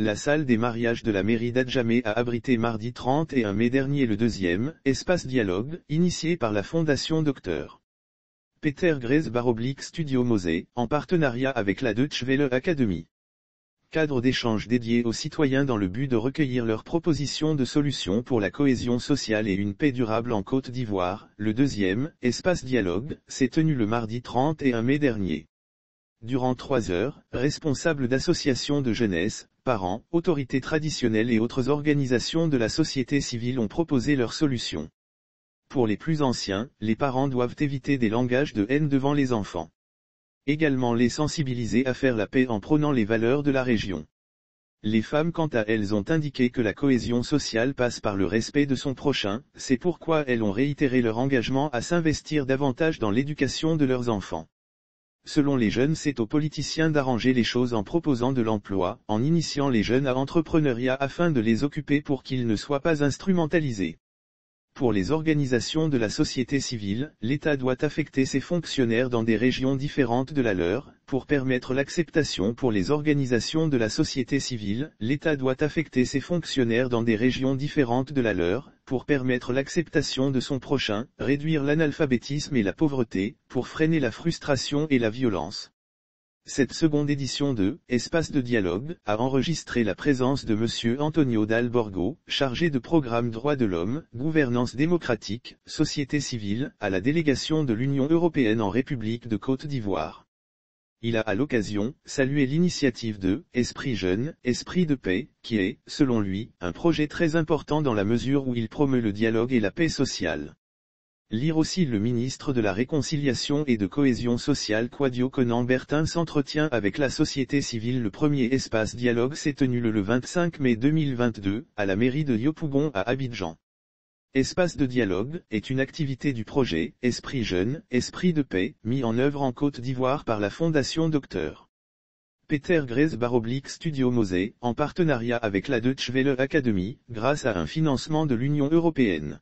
La salle des mariages de la mairie d'Adjamé a abrité mardi 31 mai dernier le deuxième espace dialogue, initié par la Fondation Dr. Peter Grez / Studio Mosé, en partenariat avec la Deutsche Welle Academy. Cadre d'échange dédié aux citoyens dans le but de recueillir leurs propositions de solutions pour la cohésion sociale et une paix durable en Côte d'Ivoire. Le deuxième espace dialogue s'est tenu le mardi 31 mai dernier. Durant 3 heures, responsables d'associations de jeunesse, parents, autorités traditionnelles et autres organisations de la société civile ont proposé leurs solutions. Pour les plus anciens, les parents doivent éviter des langages de haine devant les enfants. Également les sensibiliser à faire la paix en prônant les valeurs de la région. Les femmes quant à elles ont indiqué que la cohésion sociale passe par le respect de son prochain, c'est pourquoi elles ont réitéré leur engagement à s'investir davantage dans l'éducation de leurs enfants. Selon les jeunes, c'est aux politiciens d'arranger les choses en proposant de l'emploi, en initiant les jeunes à l'entrepreneuriat afin de les occuper pour qu'ils ne soient pas instrumentalisés. Pour les organisations de la société civile, l'État doit affecter ses fonctionnaires dans des régions différentes de la leur. Pour permettre l'acceptation pour les organisations de la société civile, l'État doit affecter ses fonctionnaires dans des régions différentes de la leur. Pour permettre l'acceptation de son prochain, réduire l'analphabétisme et la pauvreté, pour freiner la frustration et la violence. Cette seconde édition de Espace de dialogue a enregistré la présence de Monsieur Antonio Dal Borgo, chargé de programme Droits de l'homme, gouvernance démocratique, société civile, à la délégation de l'Union européenne en République de Côte d'Ivoire. Il a à l'occasion salué l'initiative de Esprit Jeune, Esprit de Paix, qui est, selon lui, un projet très important dans la mesure où il promeut le dialogue et la paix sociale. Lire aussi le ministre de la Réconciliation et de Cohésion sociale Kouadio Konan Bertin s'entretient avec la société civile. Le premier espace dialogue s'est tenu le 25 mai 2022, à la mairie de Yopougon à Abidjan. Espace de dialogue est une activité du projet Esprit Jeune, Esprit de Paix, mis en œuvre en Côte d'Ivoire par la Fondation Dr. Peter Grez / Studio Mosé, en partenariat avec la Deutsche Welle Academy, grâce à un financement de l'Union européenne.